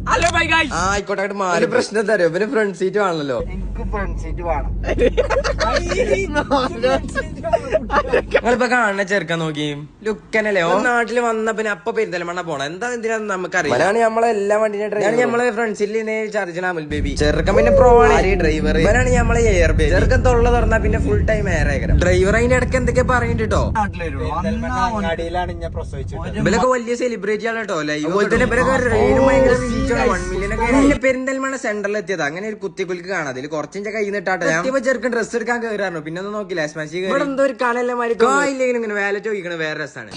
Hello bye guys. ആയിക്കോട്ടെ മാറി. പ്രശ്നം തരും ഇവന് ഫ്രണ്ട് സീറ്റ് വേണല്ലോ. എനിക്ക് ഫ്രണ്ട് സീറ്റ് വേണം. നിങ്ങളിപ്പോ കാണുന്ന ചെറുക്കാൻ നോക്കി ലുക്കനല്ലേ നാട്ടില് വന്ന പിന്നെ അപ്പൊ പെരുന്തൽമണ്ണ പോണം. എന്താ എന്തിനാ നമുക്കറിയാം. അവനാണ് നമ്മളെല്ലാ വണ്ടിന്റെ ഡ്രൈവർ. നമ്മളെ ഫ്രണ്ട്സിൽ ചർജന അമുൽ ബേബി. ചെറുക്കൻ പിന്നെ പ്രോ ആണ് ഡ്രൈവർ. ഇവനാണ് നമ്മളെ എയർ ബേബി. ചെറുക്കൻ തൊള്ള തുറന്നാ പിന്നെ ഫുൾ ടൈം എയർ ആയിരം. ഡ്രൈവർ അതിന്റെ ഇടയ്ക്ക് എന്തൊക്കെ പറഞ്ഞിട്ടോ. അങ്ങാടിയിലാണ് ഞാൻ പ്രസവിച്ചത്. ഇവരൊക്കെ വലിയ സെലിബ്രിറ്റി ആണ് കേട്ടോ. അതുപോലെ തന്നെ ഇവരൊക്കെ ഭയങ്കര റീച്ചാണ്. 1 million ഒക്കെ പെരിന്തൽമണ്ണ സെന്ററിൽ എത്തിയത്. അങ്ങനെ ഒരു കുത്തിക്കുലിക്ക് കാണാം. അതിൽ കുറച്ചിന്റെ കയ്യിൽ നിന്നിട്ടാട്ടെ ഞാൻ ചെറുക്കൻ ഡ്രസ് എടുക്കാൻ കയറായിരുന്നു. പിന്നെ ഒന്നും നോക്കില്ല. ഇവിടെ എന്തോ ഒരു കാലെല്ലാമാരില്ലെങ്കിലും ഇങ്ങനെ വേല ചോദിക്കണ വേറെ രസമാണ്.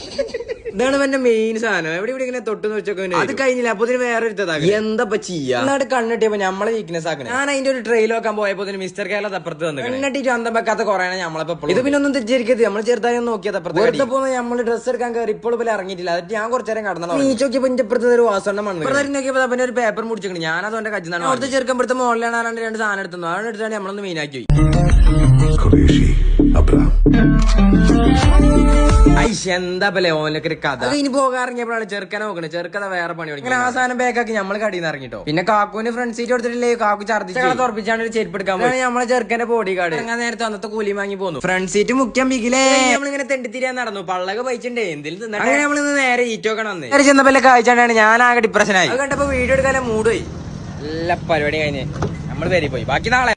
ഇതാണ് എന്റെ മെയിൻ സാധനം. എവിടെ ഇവിടെ ഇങ്ങനെ തൊട്ട് വെച്ചൊക്കെ അത് കഴിഞ്ഞില്ല. അപ്പൊ വേറെ എടുത്തതാകും. എന്താ ചെയ്യാ എന്നാട്ട് കണ്ണിട്ടിയപ്പോ നമ്മളെ വീക്ക്നെസ് ആക്കണം. ഞാൻ അതിന്റെ ഒരു ട്രെയിൽ നോക്കാൻ പോയപ്പോ മിസ്റ്റർ കേരള തപ്പുറത്ത് വന്നു. കണ്ണിട്ട് ചന്തം വെക്കാത്ത കുറേ നമ്മളപ്പോ ഇത് പിന്നെ ഒന്നും തെറ്റിരിക്കരുത്. നമ്മൾ ചെറുതായി നോക്കിയത് അപ്പുറത്ത് പോകുമ്പോൾ നമ്മൾ ഡ്രസ് എടുക്കാൻ കയറി ഇപ്പോൾ പോലെ ഇറങ്ങിയിട്ടില്ല. അത് ഞാൻ കുറച്ചേരം കടന്നു. നീ ചോക്കിയപ്പോ എന്റെ അപ്പുറത്ത് ഒരു വാസണ്ണം വന്നു. നോക്കിയപ്പോ പിന്നെ ഒരു പേപ്പർ മുടിച്ചിട്ടുണ്ട്. ഞാൻ അതുകൊണ്ട് കജ്ജാണ് അവിടുത്തെ ചെറുക്കമ്പടുത്ത മോളിലാണ് ആരാണ്ട് 2 സാധനം എടുത്തു. അതാണ് എടുത്താണ് നമ്മളൊന്ന് മെയിനാക്കി എന്താ പോലെ ഓനൊക്കെ ഒരു കഥ. ഇനി പോകാറിഞ്ഞപ്പോഴാണ് ചെറുക്കനെ നോക്കണേ. ചെറുക്കഥ വേറെ പണി കൊടുക്കും. ആ സാധനം ബാക്കാക്കി നമ്മൾ കടിയിൽ നിന്ന് ഇറങ്ങിട്ടോ. പിന്നെ കാക്കുവിന് ഫ്രണ്ട് സീറ്റ് കൊടുത്തിട്ടില്ലേ. കാക്കു ഛർദ്ദിച്ച് തുറപ്പിച്ചാണ് ഒരു ചെരുപ്പ് എടുക്കാൻ പോയി. നമ്മളെ ചെറുക്കന്റെ ബോഡി ഗാർഡ് അങ്ങനെ നേരത്തെ അന്നത്തെ കൂലി വാങ്ങി പോന്നു. ഫ്രണ്ട് സീറ്റ് മുഖ്യം ബിഗിലേ നമ്മളിങ്ങനെ തെണ്ടിത്തിരിയാൻ നടന്നു. പള്ളൊക്കെ പയിച്ചിട്ടേ എന്തെങ്കിലും തിന്നാ. അങ്ങനെ നമ്മളിന്ന് നേരെ ഈറ്റോക്കണം വന്ന് നേരെ ചെന്നപ്പോ കാഴ്ചാണ്ടാണ് ഞാൻ ആകെ ഡിപ്രഷനായി. അത് കണ്ടപ്പോ വീഡിയോ എടുക്കാനും മൂടുപോയി. എല്ലാ പരിപാടി കഴിഞ്ഞ് നമ്മൾ പേരി പോയി. ബാക്കി നാളെ